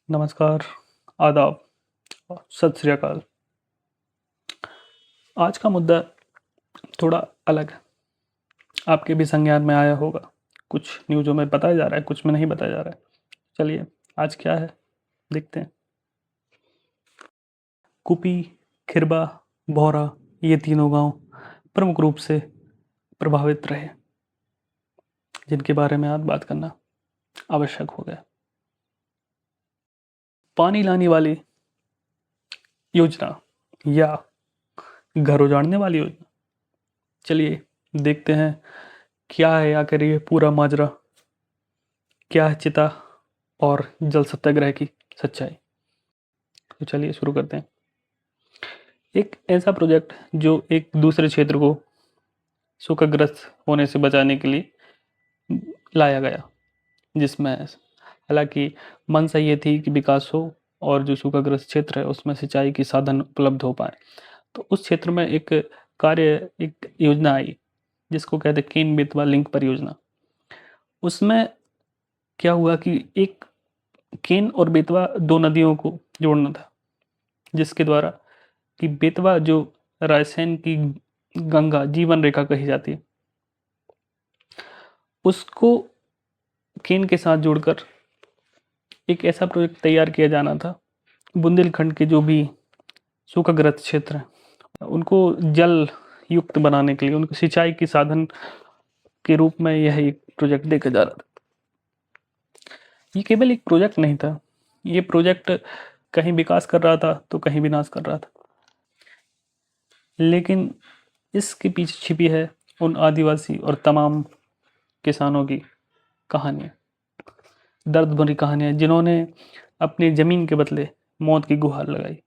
नमस्कार, आदाब, सत श्री अकाल। आज का मुद्दा थोड़ा अलग है। आपके भी संज्ञान में आया होगा। कुछ न्यूज़ों में बताया जा रहा है, कुछ में नहीं बताया जा रहा है। चलिए, आज क्या है, देखते हैं। कुपी, खिरबा, भौरा ये तीनों गांव प्रमुख रूप से प्रभावित रहे, जिनके बारे में आज बात करना आवश्यक हो गया। पानी लाने वाली योजना या घर उजाड़ने वाली योजना, चलिए देखते हैं क्या है आखिर ये पूरा माजरा, क्या है चिता और जल सत्याग्रह की सच्चाई। तो चलिए शुरू करते हैं। एक ऐसा प्रोजेक्ट जो एक दूसरे क्षेत्र को सूखाग्रस्त होने से बचाने के लिए लाया गया, जिसमें हालांकि मंशा ये थी कि विकास हो और जो सूखाग्रस्त क्षेत्र है उसमें सिंचाई की साधन उपलब्ध हो पाए। तो उस क्षेत्र में एक योजना आई जिसको कहते हैं केन बेतवा लिंक परियोजना। उसमें क्या हुआ कि एक केन और बेतवा दो नदियों को जोड़ना था, जिसके द्वारा कि बेतवा जो रायसेन की गंगा जीवन रेखा कही जाती है, उसको केन के साथ जोड़कर एक ऐसा प्रोजेक्ट तैयार किया जाना था। बुंदेलखंड के जो भी सूखाग्रस्त क्षेत्र हैं उनको जल युक्त बनाने के लिए, उनको सिंचाई की साधन के रूप में यह एक प्रोजेक्ट देखा जा रहा था। ये केवल एक प्रोजेक्ट नहीं था, ये प्रोजेक्ट कहीं विकास कर रहा था तो कहीं विनाश कर रहा था। लेकिन इसके पीछे छिपी है उन आदिवासी और तमाम किसानों की कहानियाँ, दर्द भरी कहानियाँ, जिन्होंने अपनी ज़मीन के बदले मौत की गुहार लगाई।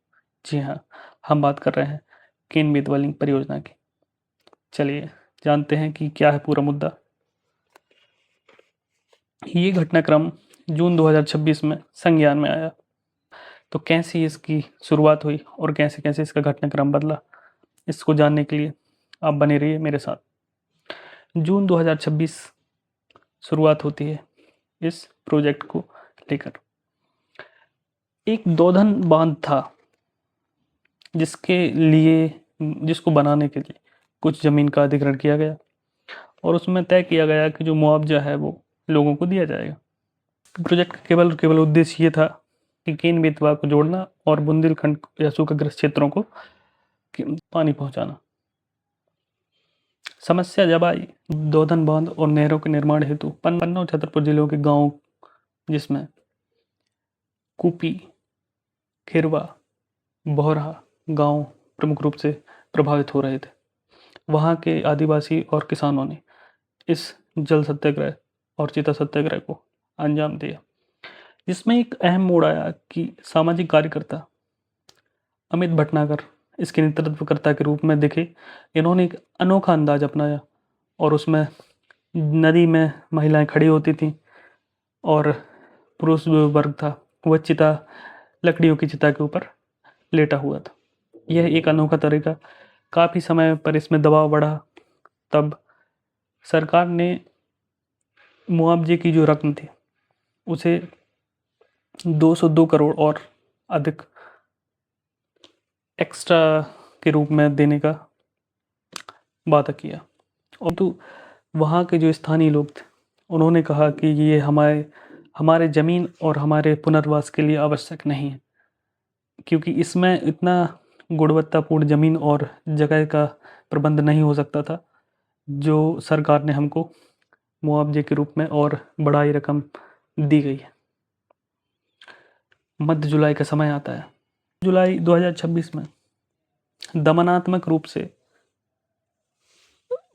जी हाँ, हम बात कर रहे हैं केन बेतवा लिंक परियोजना की। चलिए जानते हैं कि क्या है पूरा मुद्दा। ये घटनाक्रम जून 2026 में संज्ञान में आया। तो कैसी इसकी शुरुआत हुई और कैसे कैसे इसका घटनाक्रम बदला, इसको जानने के लिए आप बने रहिए मेरे साथ। जून 2026 शुरुआत होती है इस प्रोजेक्ट को लेकर। एक दोधन बांध था जिसको बनाने के लिए कुछ ज़मीन का अधिग्रहण किया गया और उसमें तय किया गया कि जो मुआवजा है वो लोगों को दिया जाएगा। प्रोजेक्ट का केवल उद्देश्य ये था कि केन बेतवा को जोड़ना और बुंदेलखंड या सूखाग्रस्त क्षेत्रों को पानी पहुंचाना। समस्या जब आई दोधन बांध और नहरों के निर्माण हेतु पन्ना और छतरपुर जिलों के गांव, जिसमें कुपी, खिरवा, बोहरा गांव प्रमुख रूप से प्रभावित हो रहे थे, वहाँ के आदिवासी और किसानों ने इस जल सत्याग्रह और चिता सत्याग्रह को अंजाम दिया, जिसमें एक अहम मोड़ आया कि सामाजिक कार्यकर्ता अमित भटनागर इसके नेतृत्वकर्ता के रूप में दिखे। इन्होंने एक अनोखा अंदाज अपनाया और उसमें नदी में महिलाएं खड़ी होती थीं और पुरुष जो वर्ग था वह लकड़ियों की चिता के ऊपर लेटा हुआ था। यह एक अनोखा तरीका, काफ़ी समय पर इसमें दबाव बढ़ा। तब सरकार ने मुआवजे की जो रकम थी उसे 202 करोड़ और अधिक एक्स्ट्रा के रूप में देने का वादा किया। और तो वहाँ के जो स्थानीय लोग थे उन्होंने कहा कि ये हमारे ज़मीन और हमारे पुनर्वास के लिए आवश्यक नहीं है, क्योंकि इसमें इतना गुणवत्तापूर्ण ज़मीन और जगह का प्रबंध नहीं हो सकता था जो सरकार ने हमको मुआवजे के रूप में और बड़ी रकम दी गई है। मध्य जुलाई का समय आता है। जुलाई 2026 में दमनात्मक रूप से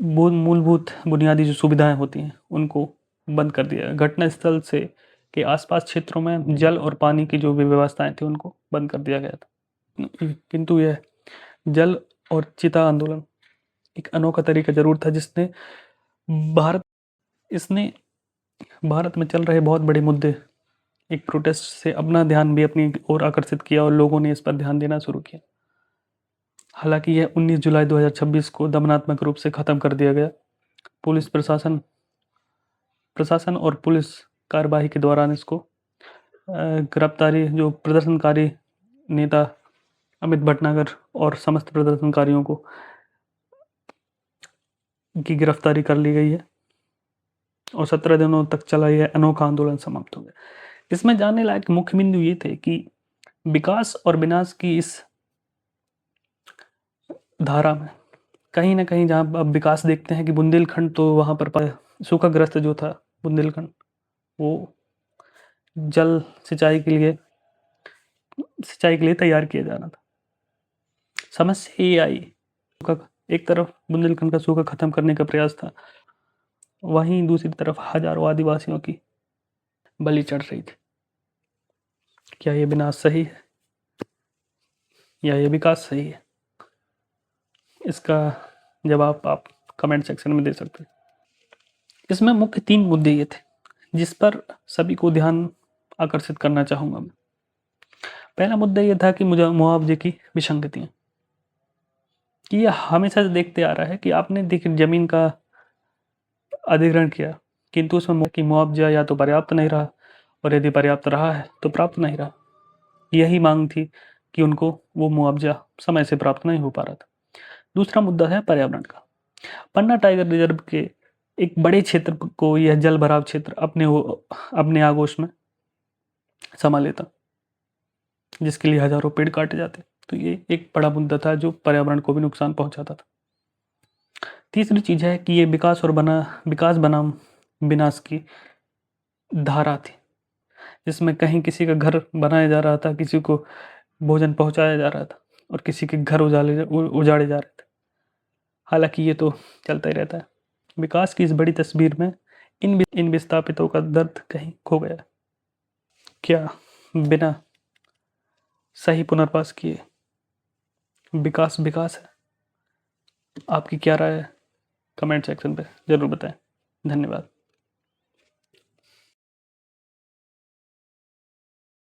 मूलभूत बुनियादी जो सुविधाएं होती हैं उनको बंद कर दिया। घटनास्थल से के आसपास क्षेत्रों में जल और पानी की जो भी व्यवस्थाएं थी उनको बंद कर दिया गया था। किंतु यह जल और चिता आंदोलन एक अनोखा तरीका जरूर था, जिसने भारत में चल रहे बहुत बड़े मुद्दे, एक प्रोटेस्ट से अपना ध्यान भी अपनी ओर आकर्षित किया और लोगों ने इस पर ध्यान देना शुरू किया। हालांकि यह 19 जुलाई 2026 को दमनात्मक रूप से ख़त्म कर दिया गया। प्रशासन और पुलिस कार्रवाई के दौरान इसको गिरफ्तारी जो प्रदर्शनकारी नेता अमित भटनागर और समस्त प्रदर्शनकारियों को की गिरफ्तारी कर ली गई है और 17 दिनों तक चला यह अनोखा आंदोलन समाप्त हो गया। इसमें जानने लायक मुख्य बिंदु ये थे कि विकास और विनाश की इस धारा में कहीं ना कहीं जहाँ अब विकास देखते हैं कि बुंदेलखंड तो वहाँ पर सूखाग्रस्त जो था बुंदेलखंड, वो जल सिंचाई के लिए तैयार किया जाना था। समस्या ये आई, एक तरफ बुंदेलखंड का सूखा खत्म करने का प्रयास था, वहीं दूसरी तरफ हजारों आदिवासियों की बलि चढ़ रही थी। क्या ये विनाश सही है या ये विकास सही है? इसका जवाब आप कमेंट सेक्शन में दे सकते हैं। इसमें मुख्य 3 मुद्दे ये थे जिस पर सभी को ध्यान आकर्षित करना चाहूँगा मैं। पहला मुद्दा ये था कि मुआवजे की विसंगतियाँ, कि ये हमेशा से देखते आ रहा है कि आपने देखिए ज़मीन का अधिग्रहण किया, किंतु उसमें कि मुआवजा या तो पर्याप्त नहीं रहा, और यदि पर्याप्त रहा है तो प्राप्त नहीं रहा। यही मांग थी कि उनको वो मुआवजा समय से प्राप्त नहीं हो पा रहा था। दूसरा मुद्दा है पर्यावरण का। पन्ना टाइगर रिजर्व के एक बड़े क्षेत्र को यह जल भराव क्षेत्र अपने आगोश में समा लेता, जिसके लिए हजारों पेड़ काटे जाते। तो ये एक बड़ा मुद्दा था जो पर्यावरण को भी नुकसान पहुंचाता था। तीसरी चीज है कि ये विकास बनाम विनाश की धारा थी, जिसमें कहीं किसी का घर बनाया जा रहा था, किसी को भोजन पहुंचाया जा रहा था, और किसी के घर उजाड़े जा रहे थे। हालांकि ये तो चलता ही रहता है। विकास की इस बड़ी तस्वीर में इन विस्थापितों का दर्द कहीं खो गया। क्या बिना सही पुनर्वास किए विकास है? आपकी क्या राय है? कमेंट सेक्शन पे जरूर बताएं। धन्यवाद।